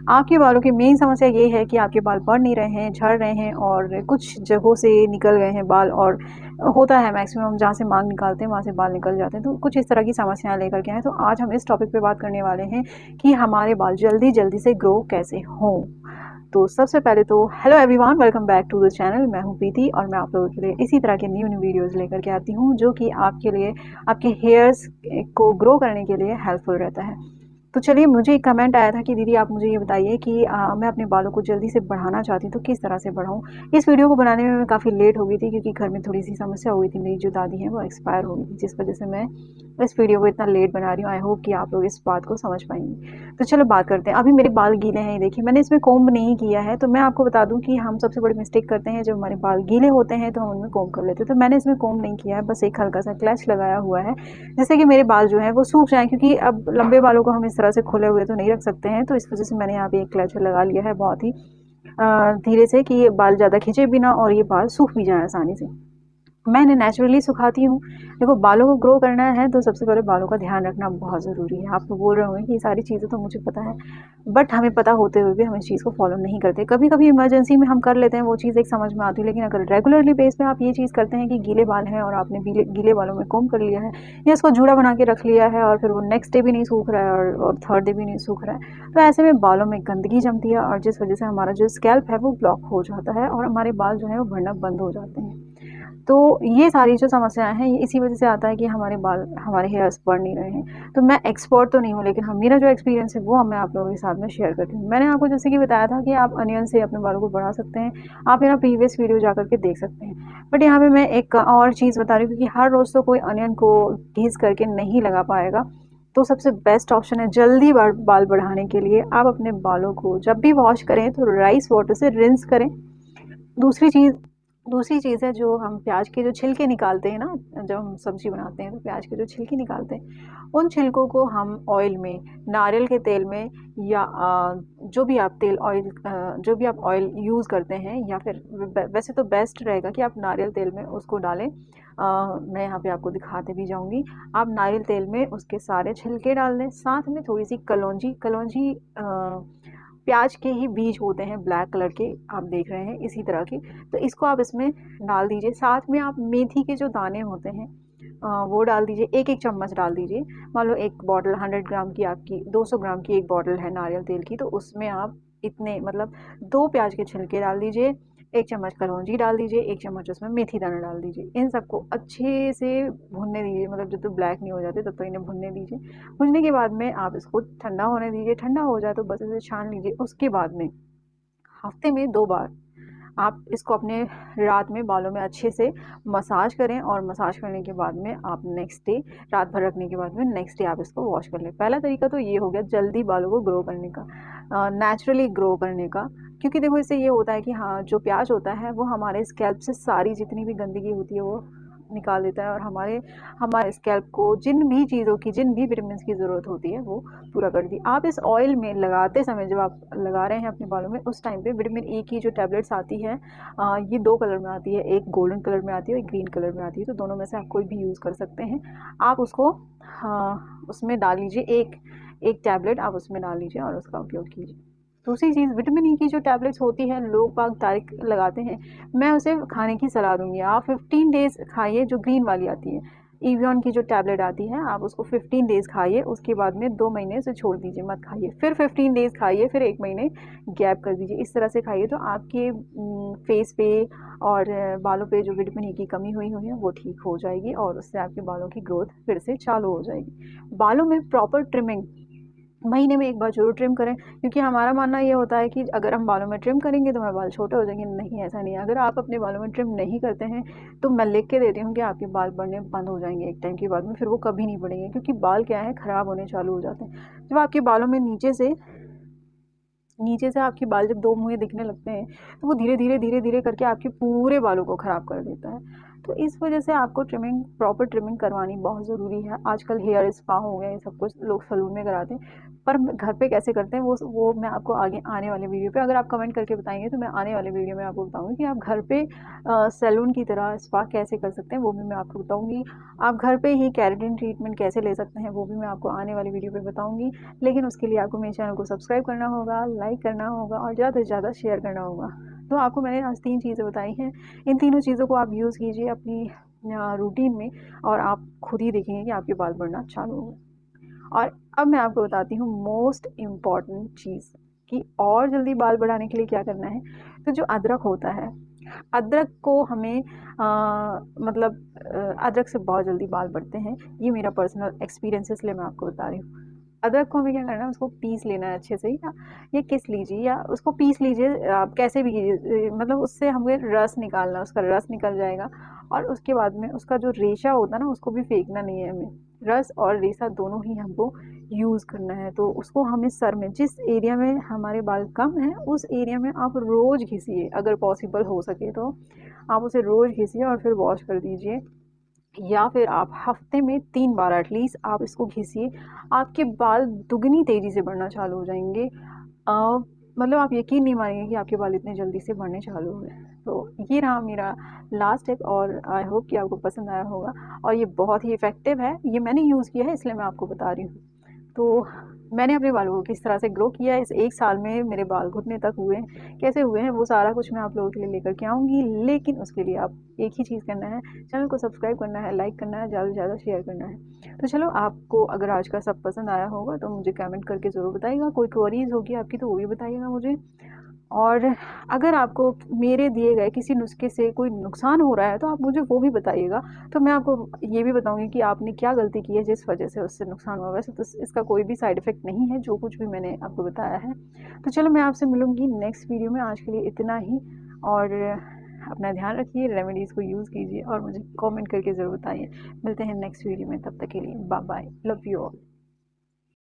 आपके बालों की मेन समस्या ये है कि आपके बाल बढ़ नहीं रहे हैं, झड़ रहे हैं और कुछ जगहों से निकल गए हैं बाल, और होता है मैक्सिमम जहाँ से मांग निकालते हैं वहाँ से बाल निकल जाते हैं। तो कुछ इस तरह की समस्याएं लेकर के आए। तो आज हम इस टॉपिक पे बात करने वाले हैं कि हमारे बाल जल्दी जल्दी से ग्रो कैसे हों। तो सबसे पहले तो hello everyone, welcome back to the channel. मैं हूँ प्रीति और मैं आप लोगों के लिए इसी तरह के न्यू न्यू वीडियोस लेकर के आती हूँ जो कि आपके लिए आपके हेयर्स को ग्रो करने के लिए हेल्पफुल रहता है। तो चलिए, मुझे एक कमेंट आया था कि दीदी आप मुझे ये बताइए कि मैं अपने बालों को जल्दी से बढ़ाना चाहती हूँ तो किस तरह से बढ़ाऊँ। इस वीडियो को बनाने में मैं काफ़ी लेट हो गई थी क्योंकि घर में थोड़ी सी समस्या हो गई थी। मेरी जो दादी हैं वो एक्सपायर हो गई थी, जिस वजह से मैं इस वीडियो को इतना लेट बना रही हूँ। आई होप कि आप लोग इस बात को समझ पाएंगे। तो चलो बात करते हैं। अभी मेरे बाल गीले हैं, ये देखिए मैंने इसमें कोम्ब नहीं किया है। तो मैं आपको बता दूं कि हम सबसे बड़ी मिस्टेक करते हैं, जब हमारे बाल गीले होते हैं तो हम उनमें कोम्ब कर लेते हैं। तो मैंने इसमें कोम्ब नहीं किया है, बस एक हल्का सा क्लच लगाया हुआ है जिससे कि मेरे बाल जो है वो सूख जाएं, क्योंकि अब लंबे बालों को हम इस तरह से खुले हुए तो नहीं रख सकते हैं। तो इस वजह से मैंने यहाँ पे एक क्लच लगा लिया है बहुत ही धीरे से, कि ये बाल ज़्यादा खींचे भी ना और ये बाल सूख भी जाए आसानी से। मैं इन्हें नेचुरली सुखाती हूँ। देखो, बालों को ग्रो करना है तो सबसे पहले बालों का ध्यान रखना बहुत ज़रूरी है। आप तो बोल रहे होंगे कि ये सारी चीज़ें तो मुझे पता है, बट हमें पता होते हुए भी हम इस चीज़ को फॉलो नहीं करते। कभी कभी इमरजेंसी में हम कर लेते हैं, वो चीज़ एक समझ में आती है। लेकिन अगर रेगुलरली बेस पे आप ये चीज़ करते हैं कि गीले बाल हैं और आपने गीले गीले बालों में कोम कर लिया है या इसको जूड़ा बना के रख लिया है और फिर वो नेक्स्ट डे भी नहीं सूख रहा है और थर्ड डे भी नहीं सूख रहा है, तो ऐसे में बालों में गंदगी जमती है और जिस वजह से हमारा जो स्कैल्प है वो ब्लॉक हो जाता है और हमारे बाल जो है वो बढ़ना बंद हो जाते हैं। तो ये सारी जो समस्याएं हैं ये इसी वजह से आता है कि हमारे बाल, हमारे हेयर्स बढ़ नहीं रहे हैं। तो मैं एक्सपर्ट तो नहीं हूँ, लेकिन हाँ, मेरा जो एक्सपीरियंस है वो मैं आप लोगों के साथ में शेयर करती हूँ। मैंने आपको जैसे कि बताया था कि आप अनियन से अपने बालों को बढ़ा सकते हैं। आप मेरा प्रीवियस वीडियो जा करके देख सकते हैं। बट यहाँ पे मैं एक और चीज़ बता रही हूँ, क्योंकि हर रोज़ तो कोई अनियन को घिस करके नहीं लगा पाएगा। तो सबसे बेस्ट ऑप्शन है जल्दी बाल बढ़ाने के लिए, आप अपने बालों को जब भी वॉश करें तो राइस वाटर से रिंस करें। दूसरी चीज़ दूसरी चीज़ है, जो हम प्याज के जो छिलके निकालते हैं ना, जब हम सब्जी बनाते हैं तो प्याज के जो छिलके निकालते हैं, उन छिलकों को हम ऑयल में, नारियल के तेल में, या जो भी आप तेल ऑयल जो भी आप ऑयल यूज़ करते हैं, या फिर वैसे तो बेस्ट रहेगा कि आप नारियल तेल में उसको डालें। मैं यहाँ पे आपको दिखाते भी जाऊँगी। आप नारियल तेल में उसके सारे छिलके डाल दें, साथ में थोड़ी सी कलौंजी कलौंजी प्याज के ही बीज होते हैं, ब्लैक कलर के, आप देख रहे हैं इसी तरह के। तो इसको आप इसमें डाल दीजिए। साथ में आप मेथी के जो दाने होते हैं वो डाल दीजिए, एक एक चम्मच डाल दीजिए। मान लो एक बॉटल 100 ग्राम की, आपकी 200 ग्राम की एक बॉटल है नारियल तेल की, तो उसमें आप इतने मतलब 2 प्याज के छिलके डाल दीजिए, 1 चम्मच कलौंजी डाल दीजिए, 1 चम्मच उसमें मेथी दाना डाल दीजिए। इन सबको अच्छे से भुनने दीजिए, मतलब जब तक ब्लैक नहीं हो जाते तब तक इन्हें भुनने दीजिए। भुनने के बाद में आप इसको ठंडा होने दीजिए। ठंडा हो जाए तो बस इसे छान लीजिए। उसके बाद में हफ्ते में 2 बार आप इसको अपने रात में बालों में अच्छे से मसाज करें, और मसाज करने के बाद में आप नेक्स्ट डे, रात भर रखने के बाद में नेक्स्ट डे आप इसको वॉश कर लें। पहला तरीका तो ये हो गया जल्दी बालों को ग्रो करने का, नेचुरली ग्रो करने का। क्योंकि देखो, इससे ये होता है कि हाँ, जो प्याज होता है वो हमारे स्कैल्प से सारी जितनी भी गंदगी होती है वो निकाल देता है, और हमारे हमारे स्कैल्प को जिन भी चीज़ों की, जिन भी विटामिन की ज़रूरत होती है वो पूरा कर दी। आप इस ऑयल में लगाते समय, जब आप लगा रहे हैं अपने बालों में, उस टाइम पे विटामिन ई की जो टैबलेट्स आती है, ये 2 कलर में आती है, एक गोल्डन कलर में आती है और एक ग्रीन कलर में आती है। तो दोनों में से आप कोई भी यूज़ कर सकते हैं। आप उसको उसमें डाल लीजिए, एक एक टैबलेट आप उसमें डाल लीजिए और उसका उपयोग कीजिए। दूसरी चीज़, विटामिन ई की जो टैबलेट्स होती है, लोग बाग डायरेक्ट लगाते हैं, मैं उसे खाने की सलाह दूंगी। आप 15 डेज़ खाइए, जो ग्रीन वाली आती है, एवियन की जो टैबलेट आती है, आप उसको 15 डेज़ खाइए। उसके बाद में 2 महीने उसे छोड़ दीजिए, मत खाइए। फिर 15 डेज़ खाइए, फिर 1 महीने गैप कर दीजिए। इस तरह से खाइए तो आपके फेस पे और बालों पे जो विटामिन ई की कमी हुई हुई है वो ठीक हो जाएगी, और उससे आपके बालों की ग्रोथ फिर से चालू हो जाएगी। बालों में प्रॉपर ट्रिमिंग महीने में 1 बार ज़रूर ट्रिम करें, क्योंकि हमारा मानना ये होता है कि अगर हम बालों में ट्रिम करेंगे तो हमारे बाल छोटे हो जाएंगे। नहीं, ऐसा नहीं है। अगर आप अपने बालों में ट्रिम नहीं करते हैं तो मैं लिख के देती हूँ कि आपके बाल बढ़ने बंद हो जाएंगे एक टाइम के बाद में, फिर वो कभी नहीं बढ़ेंगे, क्योंकि बाल क्या है, ख़राब होने चालू हो जाते हैं। जब आपके बालों में नीचे से आपके बाल जब 2 मुँहे दिखने लगते हैं तो वो धीरे धीरे धीरे धीरे करके आपके पूरे बालों को ख़राब कर देता है। तो इस वजह से आपको ट्रिमिंग, प्रॉपर ट्रिमिंग करवानी बहुत ज़रूरी है। आजकल हेयर स्पा हो गया, ये सब कुछ लोग सैलून में कराते हैं, पर घर पे कैसे करते हैं वो मैं आपको आगे आने वाले वीडियो पे, अगर आप कमेंट करके बताएंगे तो मैं आने वाले वीडियो में आपको बताऊंगी कि आप घर पे सैलून की तरह स्पा कैसे कर सकते हैं, वो भी मैं आपको बताऊंगी। आप घर पे ही केराटिन ट्रीटमेंट कैसे ले सकते हैं, वो भी मैं आपको आने वाली वीडियो पे बताऊंगी। लेकिन उसके लिए आपको मेरे चैनल को सब्सक्राइब करना होगा, लाइक करना होगा और ज़्यादा से ज़्यादा शेयर करना होगा। तो आपको मैंने आज 3 चीज़ें बताई हैं, इन तीनों चीज़ों को आप यूज़ कीजिए अपनी रूटीन में और आप खुद ही देखेंगे कि आपके बाल बढ़ना चालू हो गए। और अब मैं आपको बताती हूँ मोस्ट इम्पॉर्टेंट चीज़ कि और जल्दी बाल बढ़ाने के लिए क्या करना है। तो जो अदरक होता है, अदरक को हमें अदरक से बहुत जल्दी बाल बढ़ते हैं। ये मेरा पर्सनल एक्सपीरियंस है, इसलिए मैं आपको बता रही हूँ। अदरक को हमें क्या करना है, उसको पीस लेना है अच्छे से, या किस लीजिए या उसको पीस लीजिए, आप कैसे भी कीजिए, मतलब उससे हमें रस निकालना, उसका रस निकल जाएगा। और उसके बाद में उसका जो रेशा होता है ना, उसको भी फेंकना नहीं है हमें, रस और रेशा दोनों ही हमको यूज़ करना है। तो उसको हमें सर में, जिस एरिया में हमारे बाल कम हैं उस एरिया में आप रोज़ घिसिए, अगर पॉसिबल हो सके तो आप उसे रोज़ घिसिए और फिर वॉश कर दीजिए, या फिर आप हफ्ते में 3 बार एटलीस्ट आप इसको घिसिए। आपके बाल दुगनी तेज़ी से बढ़ना चालू हो जाएंगे। मतलब आप यकीन नहीं मानेंगे कि आपके बाल इतने जल्दी से बढ़ने चालू हुए। तो ये रहा मेरा लास्ट टिप और आई होप कि आपको पसंद आया होगा, और ये बहुत ही इफ़ेक्टिव है, ये मैंने यूज़ किया है इसलिए मैं आपको बता रही हूँ। तो मैंने अपने बालों को किस तरह से ग्रो किया है, इस 1 साल में मेरे बाल घुटने तक हुए हैं, कैसे हुए हैं, वो सारा कुछ मैं आप लोगों के लिए लेकर के आऊँगी। लेकिन उसके लिए आप एक ही चीज़ करना है, चैनल को सब्सक्राइब करना है, लाइक करना है, ज़्यादा से ज़्यादा शेयर करना है। तो चलो, आपको अगर आज का सब पसंद आया होगा तो मुझे कमेंट करके ज़रूर बताइएगा। कोई क्वेरीज़ होगी आपकी तो वो भी बताइएगा मुझे। और अगर आपको मेरे दिए गए किसी नुस्खे से कोई नुकसान हो रहा है तो आप मुझे वो भी बताइएगा, तो मैं आपको ये भी बताऊंगी कि आपने क्या गलती की है जिस वजह से उससे नुकसान हुआ। वैसे तो इसका कोई भी साइड इफ़ेक्ट नहीं है, जो कुछ भी मैंने आपको बताया है। तो चलो, मैं आपसे मिलूंगी नेक्स्ट वीडियो में, आज के लिए इतना ही। और अपना ध्यान रखिए, रेमेडीज़ को यूज़ कीजिए और मुझे कमेंट करके ज़रूर बताइए। मिलते हैं नेक्स्ट वीडियो में, तब तक के लिए bye bye, love you all.